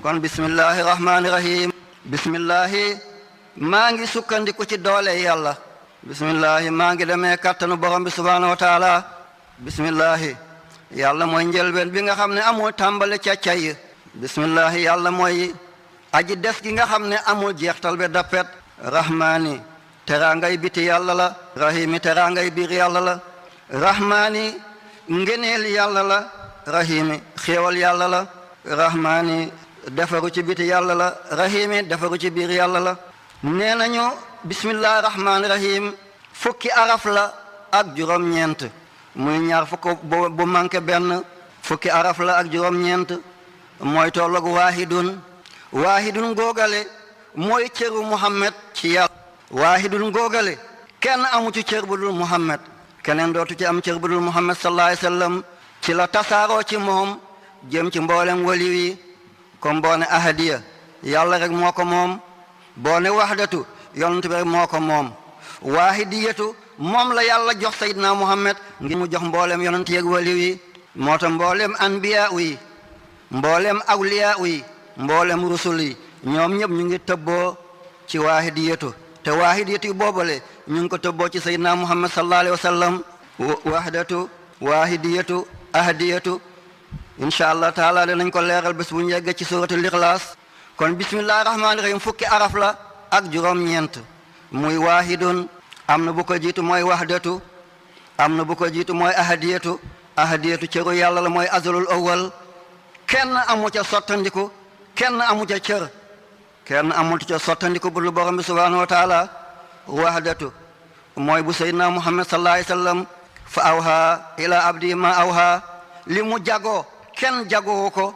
kon bismillahi rahmaani rahim bismillahi maa ngi sukkandiku ci doole yàlla bismillahi maa ngi demee kattanu borom bi subhaanahu wa taala bismillahi yàlla mooy njëlbeen bi nga xam ne amul tàmbale ca cay bismillahi yàlla mooy aji des gi nga xam ne amul jeextal be dappet rahmaani teraangay biti yàlla la rahimi teraangay biir yàlla la rahmaani ngeneel yàlla la rahimi xéewal yàlla la rahmaani defaru ci biti yàlla la rahimi defaru ci biir yàlla la nee nañu bismillahi rahmaani rahim fukki araf la ak juróom-ñeent muy ñaar fukk bu manqué benn fukki araf la ak juróom-ñeent mooy tolloog waahidun góogale mooy cëru Muhammad ci yàlla waahidun góogale kenn amu ci cër bu dul Muhammad keneen dootu ci am cër bu dul Muhammad sallallahu alayhi wa sallam ci la tasaaroo ci moom jëm ci mboolem waliw yi comme boo ne ahadiya yàlla rek moo ko moom boo ne wahdatu yonent bi rek moo ko moom waahidiyatu moom la yàlla jox Seydina Muhammad ngir mu jox mboolem yonent yeeg waliw yi moo tax mboolem anbiya yi mboolem awliya yi mboolem rusul yi ñoom ñëpp ñu ngi tëbboo ci waahidiyatu te waahidiyatu boobale ñu ngi ko tëbboo ci Seydina Muhammad sallallahu alayhi wa sallam wahdatu waahidiyatu ahadiyatu incha allah taala danañ ko leeral bés bu ñu yeggee ci suratul ixlaas kon bismillahi rahmaani rahim fukki araf la ak juróom-ñeent muy waahidun am na bu ko jiitu mooy wahdatu am na bu ko jiitu mooy ahadiyatu ahadiyatu cëru yàlla la mooy azalul awwal kenn amu ca sottandiku kenn amu ca cër kenn amul ca sottandiku bu lu borom bi subhanahu wa taala wahdatu mooy bu seydina muhammad sallallahu alayhi wa sallam fa awha ila abdi ma awha li mu jagoo kenn jagoo ko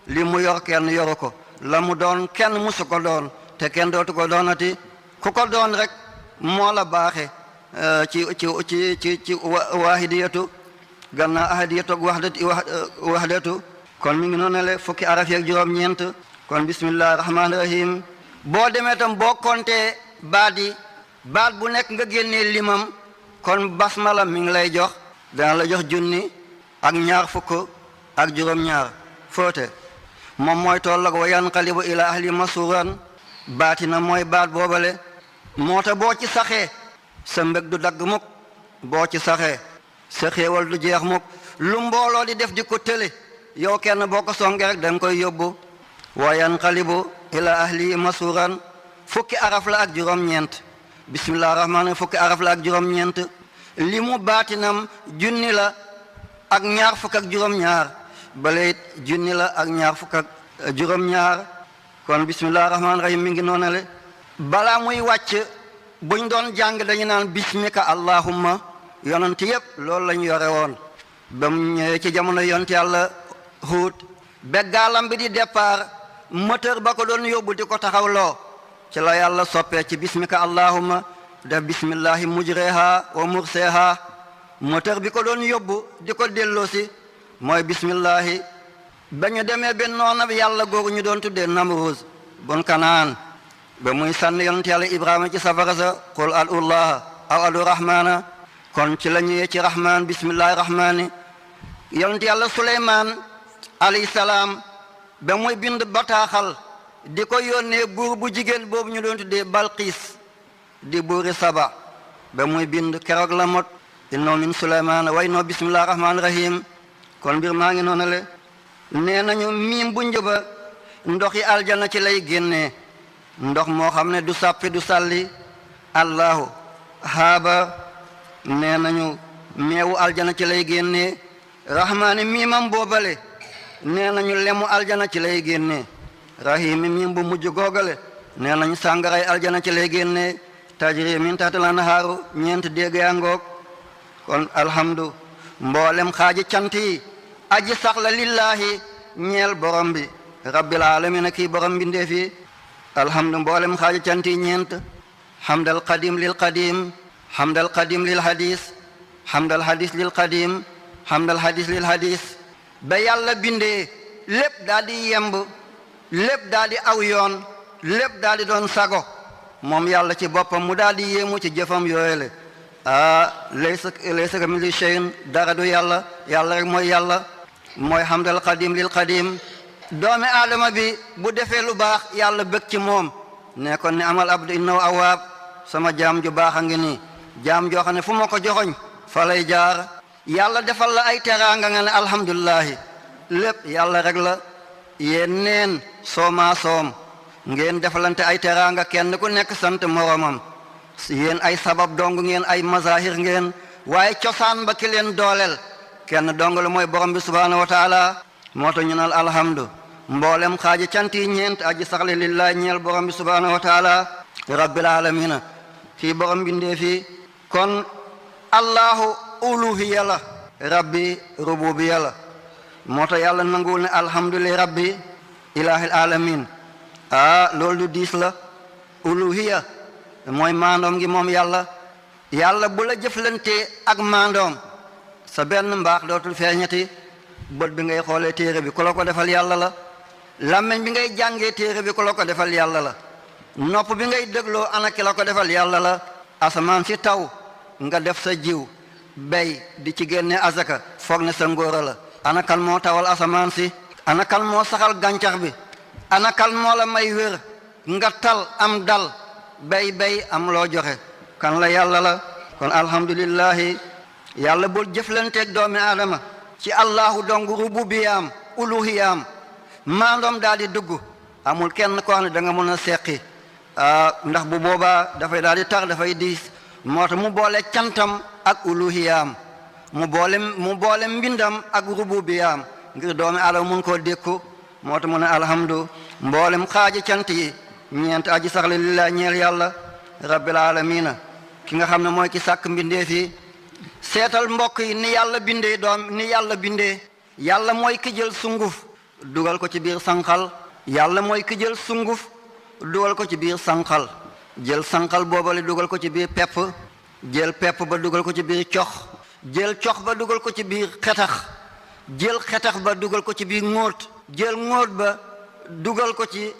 li mu yor kenn yoru ko la mu doon kenn musu ko doon te kenn dootu ko doonati ku ko doon rek moo la baaxe ci waahidiyatu gannaaw ahadiyatu ak wahdatu kon mi ngi noonu le fukki araf yeeg juróom-ñeent kon bismillahi rahmaani rahim boo demee tam boo kontee baat bu nekk nga génnee limam kon basmala mi ngi lay jox dana la jox junni ak ñaar fukk ak juróom-ñaar foote moom mooy tolloog wa yanqalibu ila ahli masuran baatina mooy baat boobale moo tax boo ci saxee sa mbég du dagg mukk boo ci saxee sa xéewal du jeex mukk lu mbooloo di def di ko tële yow kenn boo ko songe rek da nga koy yóbbu wa yanqalibu ila ahli masuran fukki araf la ak juróom-ñeent bismillahi rahmaani fukki araf la ak juróom-ñeent li mu baatinam junni la ak ñaar fukk ak juróom-ñaar bale it junni la ak ñaar fukk ak juróom-ñaar kon bismillahi rahmaani rahim mi ngi noonale balaa muy wàcc buñ doon jàng dañu naan bismika allahumma yonent yépp loolu lañu yore woon ba mu ñëwee ci jamono yonent yàlla Huud beggaalam bi di départ moteur ba ko doon yóbbu di ko taxawloo ci la yàlla soppee ci bismika allahumma def bismillahi mujreha wa murseha moteur bi ko doon yóbbu di ko delloosi mooy bismillahi ba ñu demee benn noona yàlla googu ñu doon tuddee Namruuz bun Kanaan ba muy sànni yonent yàlla Ibrahima ci safara sa qul adullaha aw adu rahmana kon ci la ñëwee ci rahman bismillahi rahmani yonent yàlla Suleymaan alayhi salaam ba muy bind bataaxal di ko yónnee buur bu jigéen boobu ñu doon tuddee Balqiis di buuri Saba ba muy bind keroog la mot innoo min Suleymaan way noo bismillahi rahmani rahim kon mbir maa ngi noonu le nee nañu miim bu njëba ndox yi aljana ci lay génnee ndox moo xam ne du sàppi du sàlli allahu haaba nee nañu meewu aljana ci lay génnee rahmaani miimam boobale nee nañu lemu aljana ci lay génnee rahimi miim bu mujj googale nee nañu sàngaray aljana ci lay génnee tajri min tahtil anhaaru ñeent dégg yaa ngoog kon alhamdu mboolem xaaji cant yi aji sax la lillahi ñeel borom bi rabbil alamin kii borom bi ndeefi alhamdu mboolem xaaji cant yi ñeent hamdal qadim lil qadim hamdal qadim lil hadis hamdal hadis lil qadim hamdal hadis lil hadis ba yàlla bindee lépp daal di yemb lépp daal di aw yoon lépp daal di doon sago moom yàlla ci boppam mu daal di yéemu ci jëfam yooyele laysa kamithlihi shay'un dara du yàlla rek mooy yàlla mooy hamdal qadim lil qadim doomi aadama bi bu defee lu baax yàlla bëgg ci moom ne kon ne amal abdu innahu awaab sama jaam ju baax a ngi nii jaam joo xam ne fu ma ko joxoñ fa lay jaar yàlla defal la ay teraanga nga ne alhamdulillahi lépp yàlla rek la yéen neen soomaa soom ngeen defalante ay teraanga kenn ku nekk sant moromam yéen ay sabab dong ngeen ay mazahir ngeen waaye cosaan ba ki leen dooleel kenn dong la mooy borom bi subhaanahu wa taala moo tax ñu nal alhamdu mboolem xaaji cant yi ñeent aji saxle lillahi ñeel borom bi subhaanahu wa taala rabbil alamina fii borom bindee fii kon allahu uluhiya la rabbi rububiya la moo tax yàlla nanguwul ne alhamdulillahi rabbi ilahil alamin loolu du diis la uluhiya mooy maandoom gi moom yàlla bu la jëflantee ak maandoom sa benn mbaax dootul feeñati bët bi ngay xoolee téere bi ku la ko defal yàlla la làmmiñ bi ngay jàngee téere bi ku la ko defal yàlla la nopp bi ngay dégloo ana ki la ko defal yàlla la asamaan si taw nga def sa jiw bay di ci génne azaka foog ne sa ngóora la ana kan moo tawal asamaan si ana kan moo saxal gàncax bi ana kan moo la may wér nga tal am dal bay am loo joxe kan la yàlla la kon alhamdulillahi yàlla bul jëflanteeg doomi aadama ci allahu dong rububiyaam uluhiyaam maandoom daal di dugg amul kenn koo xam ne da nga mën a seqi ndax bu boobaa dafay daal di tar dafay diis moo tax mu boole cantam ak uluhiyaam mu boole mbindam ak rububiyaam ngir doomi aadama mun koo dékku moo tax mu ne alhamdu mboolem xaaji cant yi ñeent aji saxle lillahi ñeel yàlla rabbil alamina ki nga xam ne mooy ki sàkk mbindee fii seetal mbokk yi ni yàlla bindee yàlla mooy ki jël sunguf dugal ko ci biir sànqal yàlla mooy ki jël sunguf dugal ko ci biir sànqal jël sànqal boobale dugal ko ci biir pepp jël pepp ba dugal ko ci biir cox jël cox ba dugal ko ci biir xetax jël xetax ba dugal ko ci biir ŋóot jël ŋóot ba dugal ko ci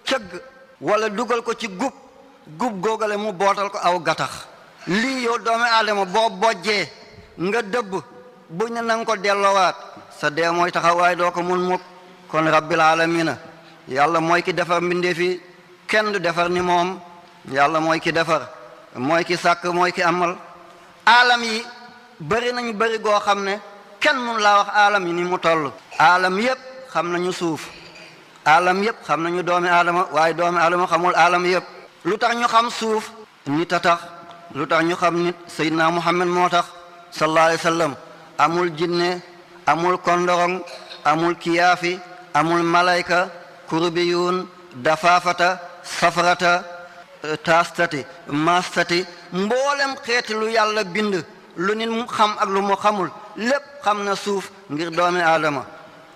cëgg wala dugal ko ci gub googale mu bootal ko aw gattax lii yow doomi aadama boo bojjee nga dëbb bu ñu nanga ko delloowaat sa dee mooy taxawaay doo ko mun mukk kon rabbil alamina yàlla mooy ki defar mbindee fi kenn du defar ni moom yàlla mooy ki defar mooy ki sàkk mooy ki amal aalam yi bëri nañu bëri goo xam ne kenn mun laa wax aalam yi ni mu toll aalam yépp xam nañu suuf aalam yépp xam nañu doomi aadama waaye doomi aadama xamul aalam yépp lu tax ñu xam suuf nit a tax lu tax ñu xam nit Seydina Muhammad moo tax sallallahu alayhi wa sallam amul jinne amul kondorong amul kiyaafi amul malayka kurbiyuun dafaafata safarata taastati maastati mboolem xeeti lu yàlla bind lu nit mu xam ak lu mu xamul lépp xam na suuf ngir doomi aadama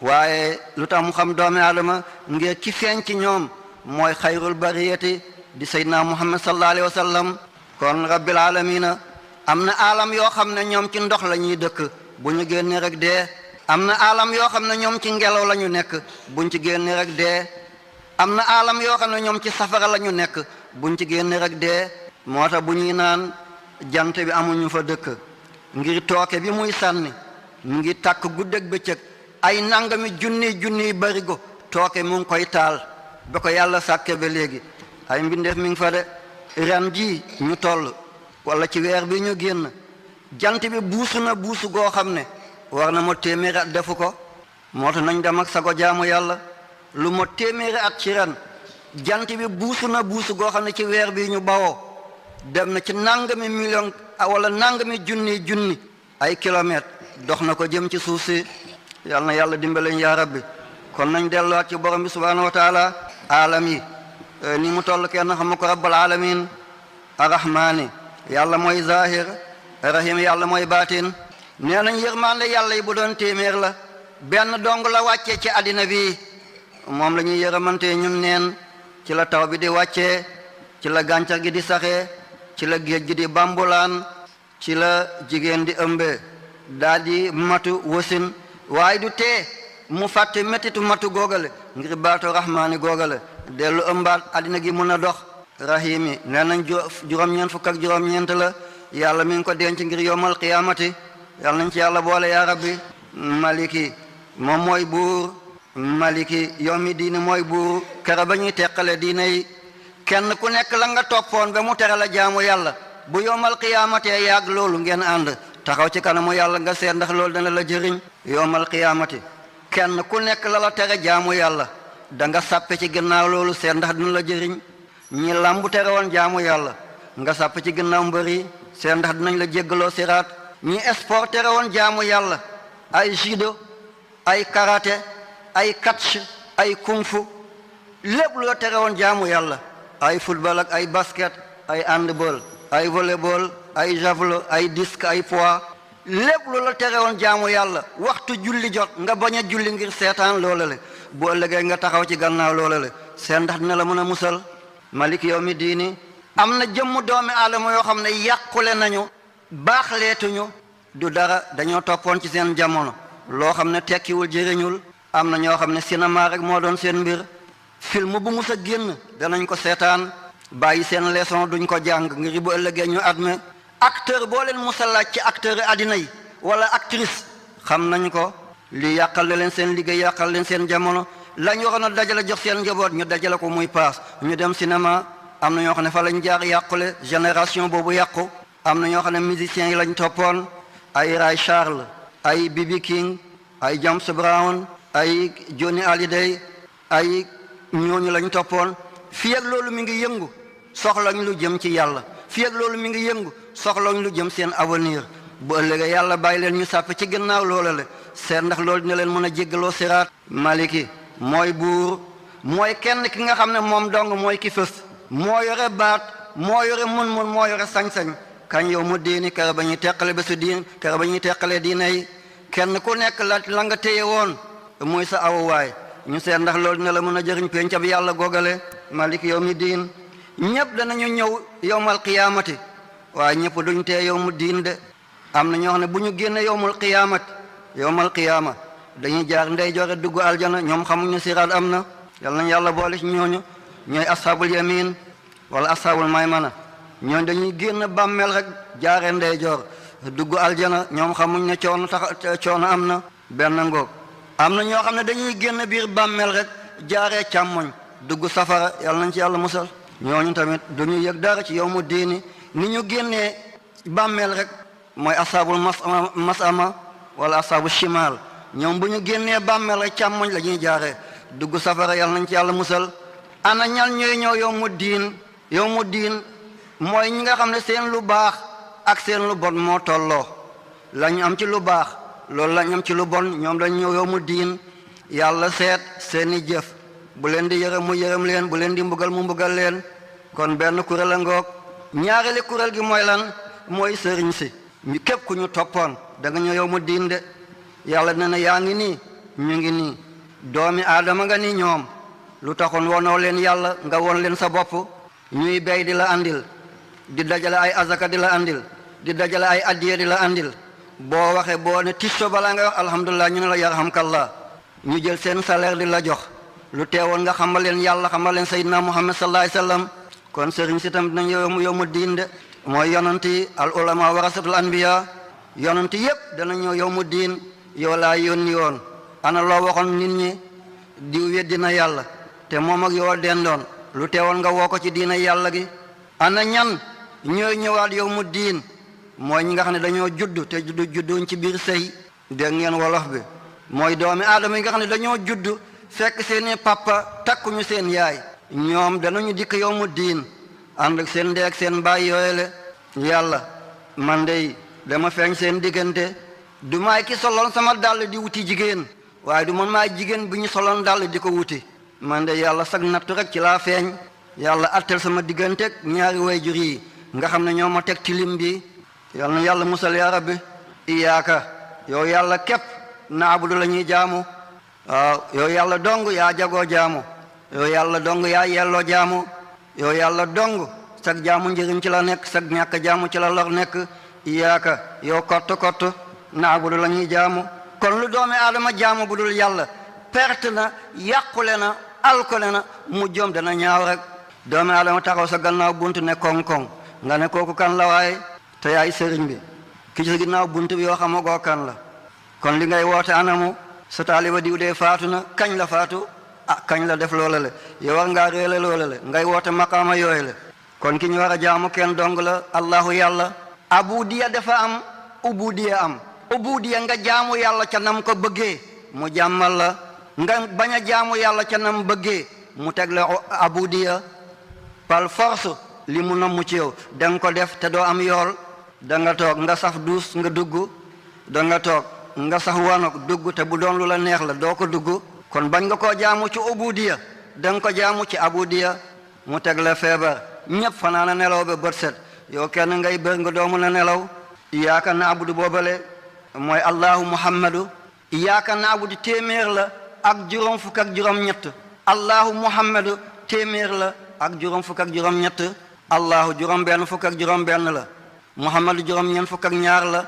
waaye lu tax mu xam doomi aadama ngir ki feeñ ci ñoom mooy xayrul bariyati di Seydina Muhammad sallallahu alayhi wa sallam kon rabbil alamina am na alam yoo xam ne ñoom ci ndox la ñuy dëkk bu ñu génnee rek dee am na alam yoo xam ne ñoom ci ngelaw la ñu nekk buñ ci génnee rek dee am na alam yoo xam ne ñoom ci safara la ñu nekk buñ ci génnee rek dee moo tax bu ñuy naan jant bi amuñu fa dëkk ngir tooke bi muy sànni mu ngi tàkk guddeeg bëccëg ay nangami junniy barigo tooke mu ngi koy taal ba ko yàlla sàkke ba léegi ay mbindeef mi ngi fa de ren ji ñu toll wala ci weer bi ñu génn jant bi buusu na buusu goo xam ne war na ma téeméeri at defu ko moo tax nañ dem ak sago jaamu yàlla lu ma téeméeri at ci ren jant bi buusu na buusu goo xam ne ci weer bi ñu bawoo dem na ci nangami million wala nangami junni ay kilomètres dox na ko jëm ci suuf si yal na yàlla dimbaleñ yaa rabbi kon nañ delluwaat ci borom bi subhanahu wa taala alam yi ni mu toll kenn xam ko rabbal alamin arrahmani yàlla mooy zahir rahim yàlla mooy baatin nee nañ yërmande yàlla yi bu doon téeméer la benn dong la wàccee ci àddina bi moom la ñuy yërëmante ñun neen ci la taw bi di wàccee ci la gàncax gi di saxee ci la géej gi di bambulaan ci la jigéen di ëmbe daal di matu wasin waaye du tee mu fàtte méttitu matu googale ngir baatu rahmaani googale dellu ëmbaat àddina gi mun a dox rahimi nee nañ juróom-ñeent fukk ak juróom-ñeent la yàlla mi ngi ko denc ngir yowmal qiyaamati yàlla nañ ci yàlla boole yaa rabbi maliki moom mooy buur maliki yawmi diini mooy buur kera ba ñuy teqale diine yi kenn ku nekk la nga toppoon ba mu tere la jaamu yàlla bu yowmal qiyaamate yàgg loolu ngeen ànd taxaw ci kanamu yàlla nga seet ndax loolu dana la jëriñ yowmal qiyaamati kenn ku nekk la la tere jaamu yàlla da nga sàppe ci ginnaaw loolu seet ndax dina la jëriñ ñi làmbu tere woon jaamu yàlla nga sàppe ci ginnaaw mbëri seet ndax dinañ la jéggaloo siraat ñi sport tere woon jaamu yàlla ay judo ay karaté ay catch ay kung fu lépp loo tere woon jaamu yàlla ay football ak ay basket ay handball ay volleyball ay javelot ay disque ay poids lépp lu la tere woon jaamu yàlla waxtu julli jot nga bañ a julli ngir seetaan loola le bu ëllëgee nga taxaw ci gannaaw loola le seen ndax dina la mën a musal malik yawmi diini am na jëmm doomi aadama yoo xam ne yàqule nañu baaxleetuñu du dara dañoo toppoon ci seen jamono loo xam ne tekkiwul jëriñul am na ñoo xam ne cinéma rek moo doon seen mbir film bu mus a génn danañ ko seetaan bàyyi seen leçon duñ ko jàng ngir bu ëllëgee ñu admet acteur boo leen musa laaj ci acteur addina yi wala actrice xam nañ ko li yàqal leen seen liggéey yàqal leen seen jamono lañ waroon a dajale jox seen njaboot ñu dajale ko muy paas ñu dem cinéma am na ñoo xam ne fa lañ jaar yàqule génération boobu yàqu am na ñoo xam ne musiciens yi lañ toppoon ay Ray Charles ay B.B. King ay James Brown ay Johnny Hallyday ay ñooñu lañ toppoon fii ak loolu mi ngi yëngu soxlañ lu jëm ci yàlla fii ak loolu mi ngi yëngu soxlañ lu jëm seen avenir bu ëllëgee yàlla bàyyi leen ñu sàpp ci ginnaaw loola le seet ndax loolu dina leen mën a jéggaloo siraat maliki mooy buur mooy kenn ki nga xam ne moom dong mooy ki fës moo yore baat moo yore mun-mun moo yore sañ-sañ kañ yow mu diini kere ba ñuy teqale bésu diin kere ba ñuy teqalee diine yi kenn ku nekk la nga téye woon muy sa awuwaay ñu seet ndax loolu dina la mën a jëriñ pencab yàlla googale malik yawmi diin ñëpp danañu ñëw yowmal qiyaamati waaye ñëpp duñ tee yowmu diin de am na ñoo xam ne bu ñu génne yowmal qiyaama dañuy jaar ndey joore dugg aljana ñoom xamuñu siraat am na yal nañ yàlla boole ci ñooñu ñooy ashaabul yamin wala ashaabul maymana ñooñu dañuy génn bàmmeel rek jaare ndey joor dugg aljana ñoom xamuñ ne coono am na benn ngoog am na ñoo xam ne dañuy génn biir bàmmeel rek jaaree càmmoñ dugg safara yàlla nañ ci yàlla musal ñooñu tamit duñu yëg dara ci yawmu diini ni ñu génnee bàmmeel rek mooy asaabul masama wala asaabu shimal ñoom bu ñu génnee bàmmeel rek càmmoñ la ñuy jaaree dugg safara yàlla nañ ci yàlla musal ana ñal ñooy ñëw yawmu diin mooy ñi nga xam ne seen lu baax ak seen lu bon moo tolloo la ñu am ci lu baax loolu la ñu am ci lu bon ñoom dañ ñëw yawmu diin yàlla seet seeni jëf bu leen di yërëm mu yërëm leen bu leen di mbugal mu mbugal leen kon benn kuréel a ngoog ñaareeli kuréel gi mooy lan mooy sëriñ si képp ku ñu toppoon da nga ñëw yawmu diin de yàlla ne na yaa ngi nii ñu ngi nii doomi aadama nga ni ñoom lu taxoon wonoo leen yàlla nga won leen sa bopp ñuy bey di la andil di dajale ay azaka di la andil di dajale ay addiye di la andil boo waxee boo ne tisto balaa nga wax alhamdulilah ñu ne la yarhamkallah ñu jël seen salaire di la jox lu teewoon nga xamal leen yàlla xamal leen sayyidina muhammad sallallahu alayhi wasallam kon sëriñ si tam dinañ yawmu diin de mooy yonent yi al ulama warasatul anbiya yonent yépp dana ñëw yawmu diin yow laa yónni woon ana loo waxoon nit ñi diw weddina yàlla te moom ak yow dendoon lu teewoon nga woo ko ci diina yàlla gi ana ñan ñooy ñëwaat yawmu diin mooy ñi nga xam ne dañoo judd te judduñ ci biir sëy dégg ngeen wolof bi mooy doomi aadama yi nga xam ne dañoo judd fekk seeni papa takkuñu seen yaay ñoom danañu dikk yawmu diin ànd ak seen ndey ak seen baay yooyele yàlla man dey dama feeñ seen diggante du maay ki soloon sama dàll di wuti jigéen waaye du man maay jigéen bi ñu soloon dàll di ko wuti man de yàlla sag nattu rek ci laa feeñ yàlla attel sama digganteeg ñaari wayjur yi nga xam ne ñoo ma teg tilim bi yal na yàlla musal yaa rabbi iyaaka yow yàlla képp naabudu la ñuy jaamu waaw yow yàlla dong yaa jagoo jaamu yow yàlla dong yaa yelloo jaamu yow yàlla dong sag jaamu njëriñ ci la nekk sag ñàkk jaamu ci la lor nekk iyaaka yow kott naabudu la ñuy jaamu kon lu doomi aadama jaamu bu dul yàlla perte na yàqule na alkole na mujjoom dana ñaaw rek doomi aadama taxaw sa gannaaw bunt ne koŋ-koŋ nga ne kooku kan la waaye te yaay sëriñ bi ki ci ginnaaw bunt bi yoo xamagoo kan la kon li ngay woote anamu sa taaliba diw dee faatu na kañ la faatu kañ la def loola le yow war ngaa réele loola le ngay woote maqaama yooyu le kon ki ñu war a jaamu kenn dong la allahu yàlla abudiya dafa am ubudiya am ubudiya nga jaamu yàlla ca nam ko bëggee mu jàmmal la nga bañ a jaamu yàlla ca nam bëggee mu teg la abudiya par force li mu namm ci yow da nga ko def te doo am yool da nga toog nga saf duus nga dugg da nga toog nga sax wanok dugg te bu doon lu la neex la doo ko dugg kon bañ nga koo jaamu ci ubudiya da nga ko jaamu ci abudiya mu teg la feebar ñëpp fanaana nelaw ba bët set yow kenn ngay bër nga doo mun a nelaw iyaaka naabudu boobale mooy allahu muhammadu iyaaka naabudu téeméer la ak juróom fukk ak juróom ñett allahu muhammadu téeméer la ak juróom fukk ak juróom ñett allahu juróom benn fukk ak juróom benn la muhammadu juróom ñeent fukk ak ñaar la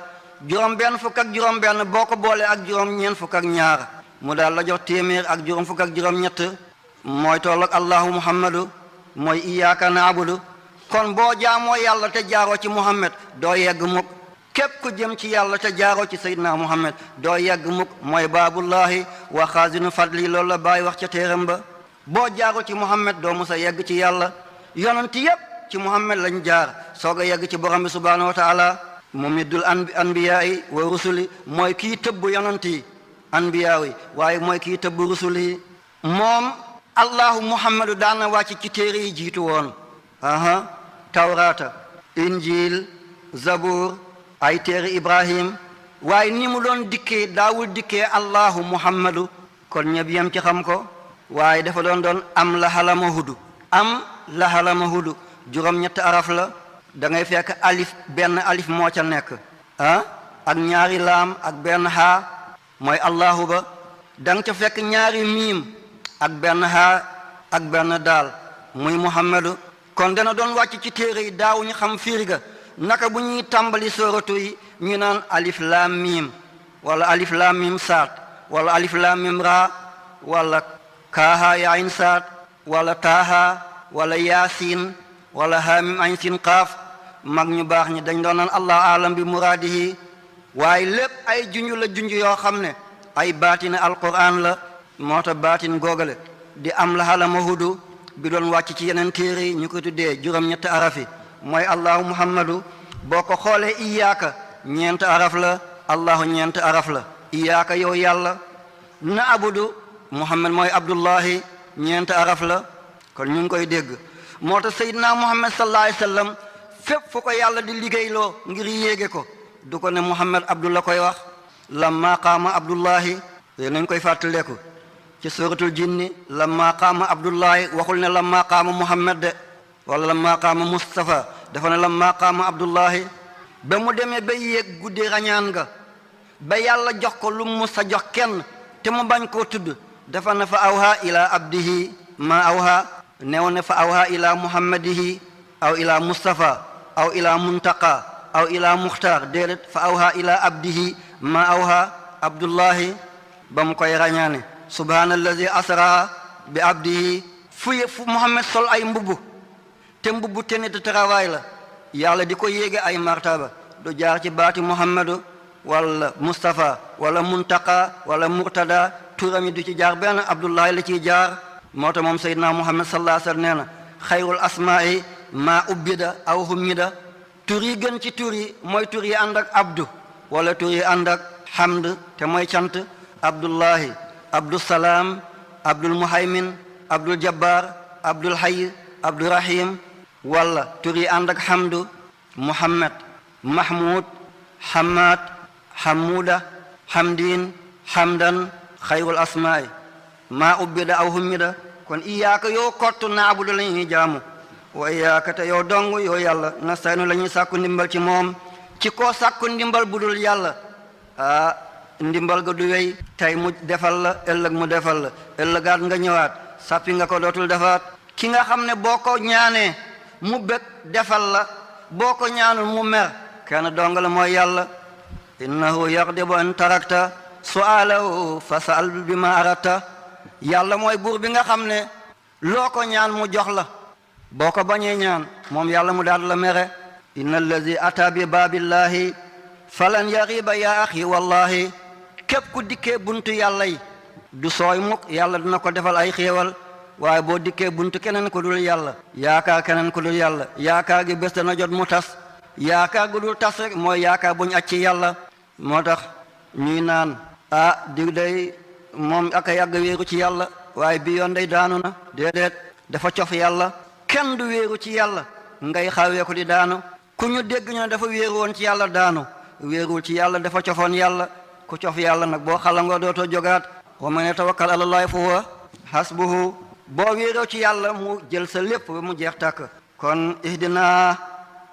juróom benn fukk ak juróom benn boo ko boole ak juróom ñeent fukk ak ñaar mu daal la jox téeméer ak juróom fukk ak juróom ñett mooy tolloog allahu muhammadu mooy iyaaka naabudu kon boo jaamoo yàlla te jaaroo ci muhammad doo yegg mukk képp ku jëm ci yàlla te jaaroo ci sayyidina muhammad doo yegg mukk mooy baabullahi wa xaazinu fadli loolu la bàyyi wax ca téeram ba boo jaaroo ci muhammad doo musa yegg ci yàlla yonenti yépp ci muhammad lañ jaar soog a yegg ci borom bi subhanahu wa taala mumiddul anbiyaa yi wa rusuli mooy kii tëbb yonent yi anbiyaa yi waaye mooy kii tëbb rusuli yi moom allahu muhammadu daana wàcc ci téere yi jiitu woon tawraata injil zabur ay téere ibrahim waaye ni mu doon dikkee daawul dikkee allahu muhammadu kon ñëpp yem ci xam ko waaye dafa doon am la halama hudu juróom ñetti araf la da ngay fekk alif benn alif moo ca nekk ak ñaari laam ak benn xaa mooy allahu ba da nga ca fekk ñaari miim ak benn xaa ak benn daal muy muhammadu kon dana doon wàcc ci téere yi daawuñu xam firiga naka bu ñuy tàmbali sooratu yi ñu naan alif laam miim wala alif laam miim saat wala alif laam miim raa wala kaaha yaayin saat wala taaha wala yaasiin wala haamim ayn siin qaaf mag ñu baax ñi dañ doon naan allah alam bi muraadihi waaye lépp ay junj la junj yoo xam ne ay baatina alquran la moo tax baatin googale di am la halama hudu bi doon wàcc ci yeneen téere yi ñu ko tuddee juróom-ñetti arafi mooy allahu muhammadu boo ko xoolee iyaaka ñeent araf la allahu ñeent araf la iyaaka yow yàlla na abudu muhammad mooy abdullahi ñeent araf la kon ñu ngi koy dégg moo tax seydina muhammad sallallahu alayhi wa sallam fépp fu ko yàlla di liggéeyloo ngir yéege ko du ko ne muhammad abdullah koy wax lamma qaama abdullahi yéen nañ koy fàttaleku ci suratul jinni lamma qaama abdullahi waxul ne lamma qaama muhammad de wala lamma qaama mustafa dafa ne lamma qaama abdullahi ba mu demee ba yéeg guddi rañaan nga ba yàlla jox ko lu mu sa jox kenn te mu bañ koo tudd dafa ne fa awha ila abdihi ma awha neew ne fa awha ila muhammadihi aw ila mustafa aw ila muntaqa aw ila muxtaar déedéet fa awha ila abdihi ma awha abdullahi ba mu koy rañaane subhaanallazi asra bi abdihi fu muhammad sol ay mbubb te mbubb tenue de travail la yàlla di ko yéege ay martaba du jaar ci baati muhammadu wala mustafa wala muntaqa wala murtada turam yi du ci jaar benn abdullahi la ciy jaar moo tax moom seydina muhammad sallallahu alayhi wa sallam nee na xayrul asmaai maa ubbida aw hummida tur yi gën ci tur yi mooy tur yi ànd ak abdu wala tur yi ànd ak hamd te mooy cant abdullahi abdusalaam abdul muhaymin abdul jabbar abdul hayy abdul rahim wala tur yi ànd ak hamdu muhammad mahmud hamad hamuda hamdin hamdan xayrul asmaai maa ubbida aw hummida kon iyaaka yoo kottu naabudu la ñuy jaamu wa iyaaka te yow dong yow yàlla nastaynu la ñuy sàkku ndimbal ci moom ci koo sàkku ndimbal budul yàlla ndimbal ga du wey tey mu defal la ëllëg mu defal la ëllëgaat nga ñëwaat sàppi nga ko dootul defaat ki nga xam ne boo ko ñaanee mu bëgg defal la boo ko ñaanul mu mer kenn dong la mooy yàlla innahu yaghdibu an tarakta su'alahu fas'al bima aratta yàlla mooy buur bi nga xam ne loo ko ñaan mu jox la boo ko bañee ñaan moom yàlla mu daal la mere inna allazi ata bi baabillahi falan yariba ya axi wallahi képp ku dikkee buntu yàlla yi du sooy mukk yàlla dina ko defal ay xéewal waaye boo dikkee buntu keneen ku dul yàlla yaakaar keneen ku dul yàlla yaakaar gi bés dana jot mu tas yaakaar gu dul tas rek mooy yaakaar bu ñu acc ci yàlla moo tax ñuy naan diw day moom ak a yàgg wéeru ci yàlla waaye bi yoon day daanu na déedéet dafa cof yàlla kenn du wéeru ci yàlla ngay xawee ko di daanu ku ñu dégg ñu ne dafa wéeru woon ci yàlla daanu wéeruwul ci yàlla dafa cofoon yàlla ku cof yàlla nag boo xalangoo dootoo jogaat wa man yatawakkal ala llaahi fa huwa hasbuhu boo wéeroo ci yàlla mu jël sa lépp ba mu jeex tàkk kon ihdina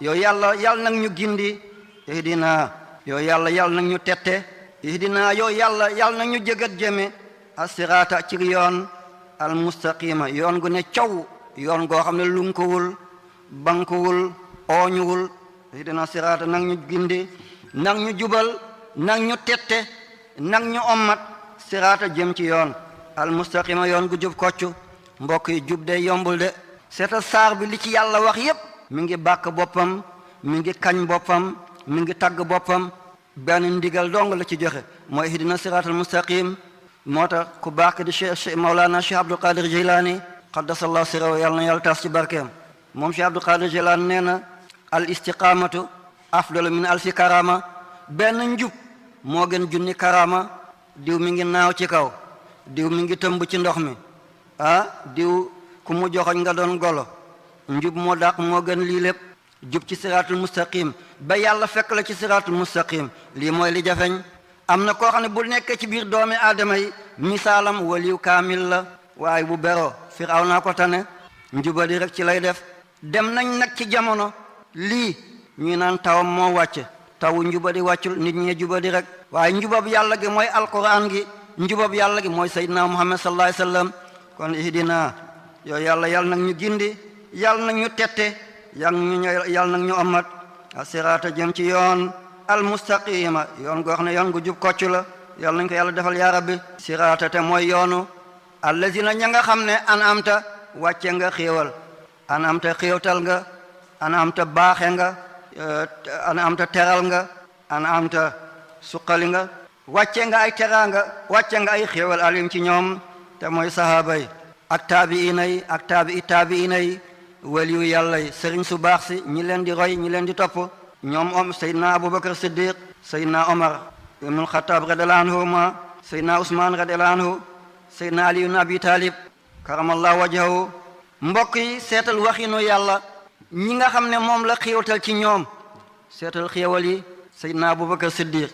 yow yàlla yàlla nag ñu gindi ihdina yow yàlla yàlla nag ñu tette ihdina yow yàlla yàlla nag ñu jëgat jëme as-siraata ci yoon al mustaqima yoon gu ne caw yoon goo xam ne lunkuwul bankuwul ooñuwul ihdina siraata nag ñu gindi nag ñu jubal nag ñu tette nag ñu ommat siraata jëm ci yoon al mustaqima yoon gu jub koccu mbokk yi jub de yombul de seetal saar bi li ci yàlla wax yépp mi ngi bàkk boppam mi ngi kañ boppam mi ngi tagg boppam benn ndigal dong la ci joxe mooy ihdina siraatal mustaqim moo tax ku baax di Cheikh Mawlana Cheikh Abdul Qadir Jilani qaddasallahu sirrahu yàlla na yàlla tas ci barkeem moom Cheikh Abdul Qadir Jilani nee na al istiqamatu afdalu min alfi karama benn njub moo gën junni karama diw mi ngi naaw ci kaw diw mi ngi tëmb ci ndox mi diw ku mu joxoñ nga doon golo njub moo dàq moo gën lii lépp jub ci siraatul mustaqim ba yàlla fekk la ci siraatul mustaqim lii mooy li jafeñ am na koo xam ne bu nekkee ci biir doomi aadama yi misaalam waliw kaamil la waaye bu beroo firaw naa ko tane njubadi rek ci lay def dem nañ nag ci jamono lii ñuy naan tawam moo wàcce tawu njubadi wàccul nit ñi jubadi rek waaye njubab yàlla gi mooy alquran gi njubab yàlla gi mooy sayyidina muhammad sallallahu alayhi wasallam kon ihdina yow yàlla yàlla nag ñu gindi yàlla nag ñu tette yàlla nag ñu amat asiraata jëm ci yoon almustaqima yoon goo xam ne yoon gu jub kocc la yàlla nañ ko yàlla defal yaa rabbi siraata te mooy yoonu allazina ña nga xam ne an amta wàcce nga xéewal an amta xéewtal nga an amta baaxe nga an amta teral nga an amta suqali nga wàcce nga ay teraanga wàcce nga ay xéewal alim ci ñoom te mooy sahaaba yi ak taabiina yi ak taabiina yi waliyu yàlla yi sëriñ su baax si ñi leen di roy ñi leen di topp ñoom Seydina Abubakar Siddiq Seydina Omar ibnul Xattaab radiyallahu anhuma Seydina Usmaan radiyallahu anhu Seydina Ali ibn Abi Talib karamallahu wajhahu mbokk yi seetal waxinu yàlla ñi nga xam ne moom la xéewtal ci ñoom seetal xéewal yi Seydina Abubakar Siddiq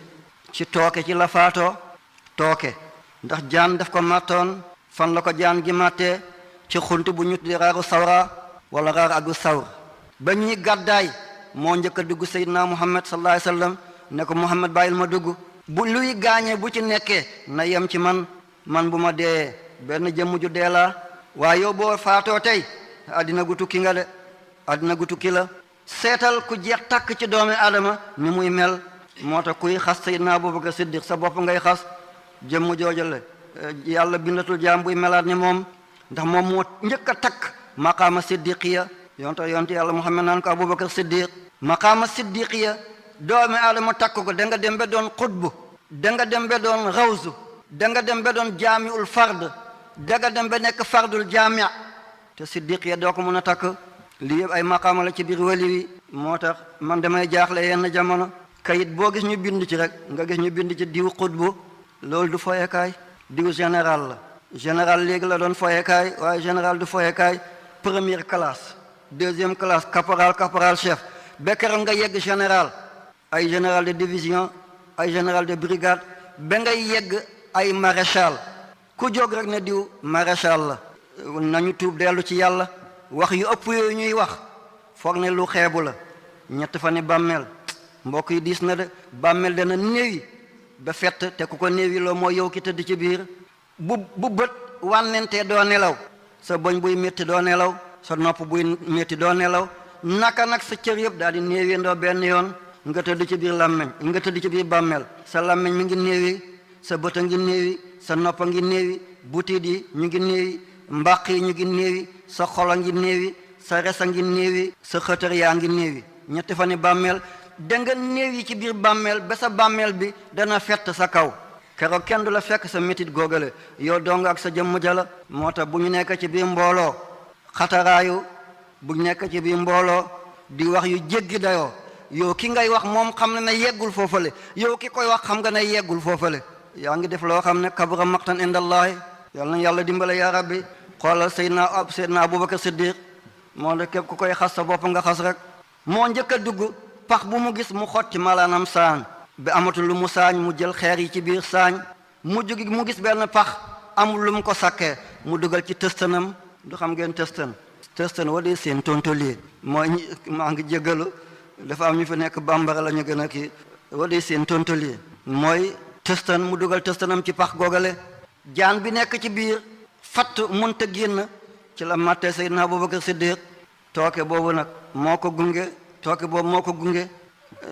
ci tooke ci la faatoo tooke ndax jaan daf ko màttoon fan la ko jaan gi màttee ci xunt bu ñu di raaru sawra wala raar agu sawr ba ñuy gàddaay moo njëkk a dugg Seydina Muhammad sallallahu alayhi wasallam ne ko Muhammad bàyyil ma dugg bu luy gaañee bu ci nekkee na yem ci man bu ma dee benn jëmm ju dee laa waaye yow boo faatoo tey addina gu tukki nga de addina gu tukki la seetal ku jeex tàkk ci doomi aadama ni muy mel moo tax kuy xas Seydina Abubakar Siddiq sa bopp ngay xas jëmm joojale yàlla bindatul jaam buy melaat ni moom ndax moom moo njëkk a takk maqaama siddiqiya yonte yàlla Muhammad naan ko Abubakar Siddiq maqaama siddiqiya doomi aadama takk ko da nga dem ba doon xutbu da nga dem ba doon rawsu da nga dem ba doon jaamiul fard da nga dem ba nekk fardul jaami te siddiqiya doo ko mën a takk lii yëpp ay maqaama la ci biir wali wi moo tax man damay jaaxle yenn jamono kayit boo gis ñu bind ci rek nga gis ñu bind ci diw xutbu loolu du foyekaay diw général la général léegi la doon foyekaay waaye général du foyekaay première classe deuxième classe caporal chef bekkeral nga yegg général ay général de division ay général de brigade ba ngay yegg ay maréchal ku jóg rek ne diw maréchal la nañu tuub dellu ci yàlla wax yu ëpp yooyu ñuy wax foog ne lu xeebu la ñett fa ni bàmmeel mbokk yi diis na de bàmmeel dana néewi ba fett te ku ko néewi loo mooy yow ki tëdd ci biir bu bët wànnentee doo nelaw sa boñ buy métti doo nelaw sa nopp buy métti doo nelaw naka nag sa cër yëpp daal di néewi ndoo benn yoon nga tëdd ci biir làmmeñ nga tëdd ci biir bàmmeel sa làmmeñ mi ngi néewi sa bët a ngi néewi sa nopp a ngi néewi butit yi ñu ngi néewi mbàq yi ñu ngi néewi sa xol a ngi néewi sa res a ngi néewi sa xëtër yaa ngi néewi ñetti fan yi bàmmeel da nga néewi ci biir bàmmeel ba sa bàmmeel bi dana fett sa kaw keroog kenn du la fekk sa métit góogale yow dong ak sa jëmm jala moo tax bu ñu nekk ci biir mbooloo xataraayu bu ñu nekk ci biir mbooloo di wax yu jéggi dayoo yow ki ngay wax moom xam ne yeggul foofale yow ki koy wax xam nga ne yeggul foofale yaa ngi def loo xam ne kabura maqtan indallahi yàlla na yàlla dimbale yaa rabbi xoolal Seydina Abubakar Siddiq moo de képp ku koy xas sa bopp nga xas rek moo njëkk a dugg pax bu mu gis mu xotti malaanam saañ bi amatul lu mu saañ mu jël xeer yi ci biir saañ mujj gi mu gis benn pax amul lu mu ko sakkee mu dugal ci tëstanam du xam ngeen tëstan wala seen tontolier mooy maa ngi jégalu dafa am ñu fi nekk bambara la ñu gën a kii wala seen tontolier mooy tëstan mu dugal tëstanam ci pax googale jaan bi nekk ci biir fatt munta génn ci la matte Seydina Abubakar Siddiq tooke boobu nag moo ko gunge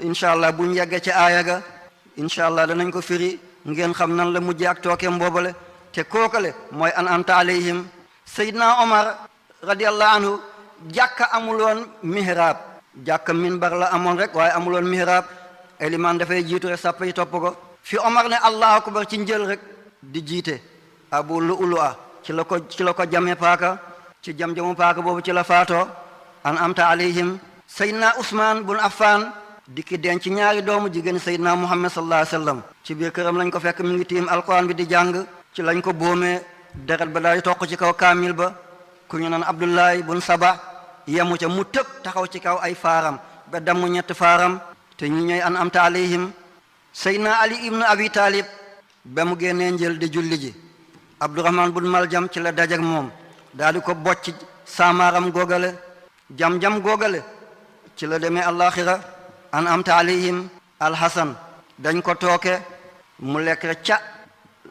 incha allah buñ yeggee ci aaya ga incha allah danañ ko firi ngeen xam nan la mujjee ak tookeem boobale te kookale mooy an amta alayhim Seydina Omar radiyallahu anhu jàkka amuloon mihrab jàkka minbar la amoon rek waaye amuloon mihrab eliman dafay jiitu rek sàpp yi topp ko fi Omar ne allahu akbar ci njël rek di jiite abu lu'lu'a ci la ko jame paaka ci jam-jamu paaka boobu ci la faatoo an amta alayhim Seydina Usmaan bun Affan dikki denc ñaari doomu jigéen Seydina Muhammad sallallahu alayhi wasallam ci biir këram lañ ko fekk mi ngi tiim alquran bi di jàng ci lañ ko boomee deret ba daal di toq ci kaw kaamil ba ku ñu naan Abdullahi bun Saba yemu ca mu tëb taxaw ci kaw ay faaram ba damm ñetti faaram te ñi ñooy an amta alayhim Seydina Ali ibnu Abi Talib ba mu génnee njël di julli ji Abdurahman bun Maljam ci la dajak moom daal di ko bocc saamaaram googale jam-jam googale ci la demee alaxira an amta alayhim alhasan dañ ko tooke mu lekk rek ca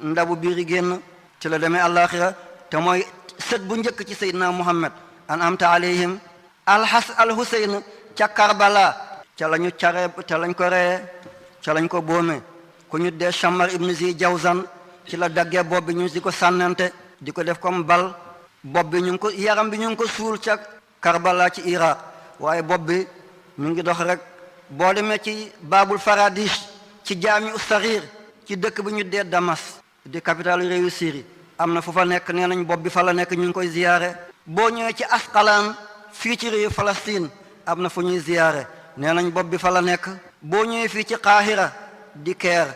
ndabu biiri génn ci la demee alaxira te mooy sët bu njëkk ci Seydina Muhammad an amta alayhim alhusayn ca Karbala ca lañu care ca lañ ko reye ca lañ ko boome ku ñu dee Shammar ibnu Zi Jawzan ci la daggee bopp bi ñu di ko sànnante di ko def comme bal bopp bi yaram bi ñu ngi ko suul ca Karbala ci Iraq waaye bopp bi ñu ngi dox rek boo demee ci Babul Faradish ci jaami Ustarir ci dëkk bi ñu dee Damas di capitale réewu Syrie am na fu fa nekk nee nañ bopp bi fa la nekk ñu ngi koy ziyaare boo ñëwee ci Asqalaan fii ci réewu Palestine am na fu ñuy ziyaare nee nañ bopp bi fa la nekk boo ñëwee fii ci Qahira di Caire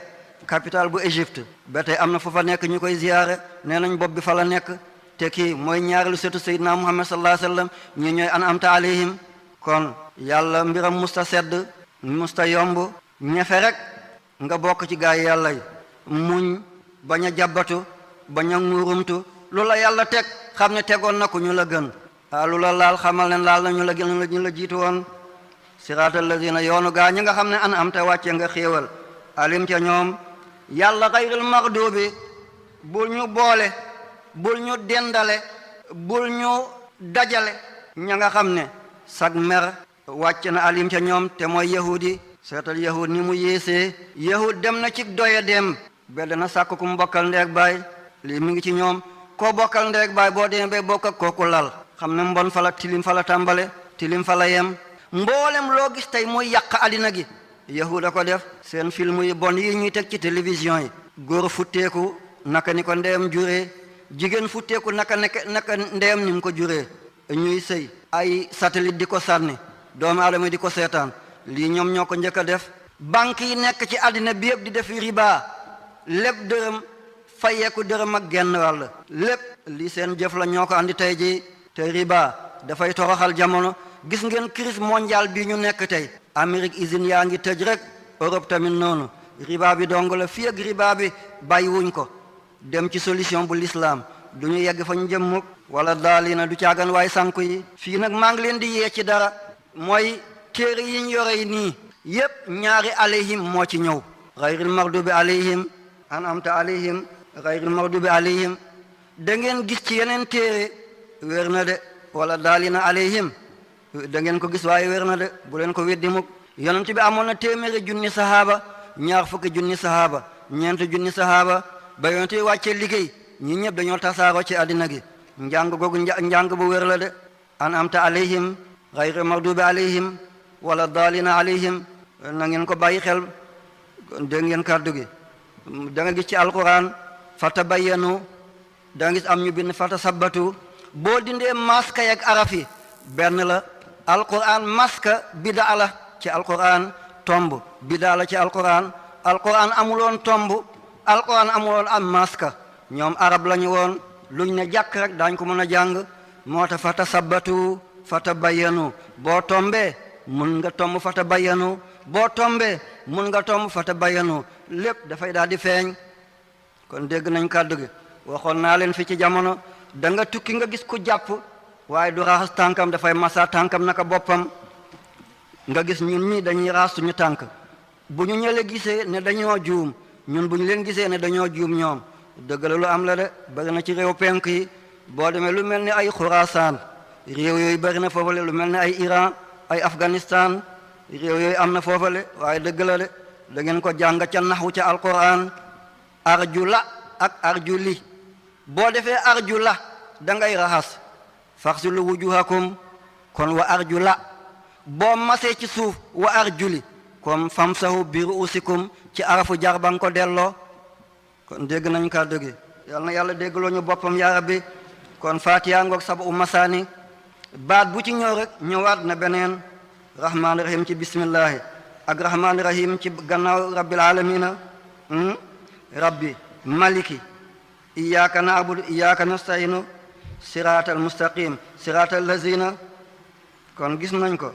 capitale bu Égypte ba tey am na fu fa nekk ñu koy ziyaare nee nañ bopp bi fa la nekk te kii mooy ñaareelu setu Seydina Muhammad sallallahu alayhi wasallam ñi ñooy an amta alayhim kon yàlla mbiram musta sedd musta yomb ñefe rek nga bokk ci gaay yàlla yi muñ bañ a jàbbatu bañ a nguurumtu lu la yàlla teg xam ne tegoon na ko ñu la gën lu la laal xamal ne laal na ñu la jiitu woon siraatal lazina yoonu gaa ñi nga xam ne an am te wàcce nga xéewal alim ca ñoom yàlla xayril maxdubi bul ñu boole bul ñu dendale bul ñu dajale ña nga xam ne sag mer wàcc na alim ca ñoom te mooy yahudi seetal yahud ni mu yéesee yahud dem na ci doye dem ba dana sàkk ku mu bokkal ndeeg baay lii mi ngi ci ñoom koo bokkal ndeeg baay boo demee ba bokk ak kooku lal xam ne mbon fa la tilim fa la tàmbale tilim fa la yem mboolem loo gis tey muy yàq àddina gi yahud a ko def seen film yi bon yi ñuy teg ci télévision yi góor futteeku naka ni ko ndeyam juree jigéen futteeku naka ndeyam ni mu ko juree ñuy sëy ay satellite di ko sànni doomu aadama di ko seetaan lii ñoom ñoo ko njëkk a def banque yi nekk ci àddina bi yëpp di def riba lépp dërëm fayeeku dërëm ak genn wàll lépp lii seen jëf la ñoo ko andi tey ji te riba dafay toroxal jamono gis ngeen crise mondiale bi ñu nekk tey Amérique usine yaa ngi tëj rek Europe tamit noonu riba bi dong la fii ak riba bi bàyyiwuñ ko dem ci solution bu l'islam du ñu yegg fa ñu jëm mukk wala daali na du caagan waaye sànku yi fii nag maa ngi leen di yee ci dara mooy téere yi ñu yore yi nii yépp ñaari alayhim moo ci ñëw ghayril maghdubi alayhim an amta alayhim ghayril maghdubi alayhim da ngeen gis ci yeneen téere wér na de wala daali na alayhim da ngeen ko gis waaye wér na de bu leen ko weddi mukk yonent bi amoon na téeméeri junni sahaaba ñaar fukki junni sahaaba ñeent junni sahaaba ba yonent bi wàccee liggéey ñi ñëpp dañoo tasaaroo ci àddina gi njàng googu njàng bu wér la de an amta alayhim ghayril maghdubi alayhim wala daalina alayhim na ngeen ko bàyyi xel dégg ngeen kàddu gi da nga gis ci alquran fatabayyanu da nga gis am ñu bind fatasabbatu boo dindee maska yak arafi benn la alquran maska bidaa la ci alquran tomb bidaa la ci alquran amuloon tomb alquran amuloon am maska ñoom arab lañu woon luñ ne jàkk rek daañ ko mën a jàng moo tax fatasabbatu fatabayyanu boo tombee mun nga tomb fatabayyanu boo tombee mun nga tomb fatabayyanu lépp dafay daal di feeñ kon dégg nañ kàddu gi waxoon naa leen fi ci jamono da nga tukki nga gis ku jàpp waaye du raxas tànkam dafay masa tànkam naka boppam nga gis ñun ñi dañuy raxas suñu tànk bu ñu ñële gisee ne dañoo juum ñun bu ñu leen gisee ne dañoo juum ñoom dëgg la lu am la de bari na ci réew penk yi boo demee lu mel ni ay Xurasaan réew yooyu bari na foofale lu mel ni ay Iran ay Afghanistan réew yooyu am na foofale waaye dëgg la de da ngeen ko jàng ca naxwu ca alquran arjula ak arjuli boo defee arjula da ngay raxas faxsilu wujuhakum kon wa arjula boo masee ci suuf wa arjuli comme famsahu bi ruusikum ci arafu jar ba nga ko delloo kon dégg nañ kàddu gi yal na yàlla déggloo ñu boppam yaa rabbi kon fatiha ngoog sabu masaani baat bu ci ñëw rek ñëwaat na beneen rahmaani rahim ci bismillahi ak rahmaani rahim ci gannaaw rabbil alamina rabbi maliki iyyaka na'budu iyyaka nasta'inu siratal mustaqim siratal lazina kon gis nañ ko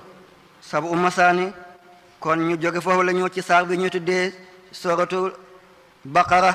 sabu masaani kon ñu jóge foofu la ñëw ci saar bi ñu tuddee suratul baqara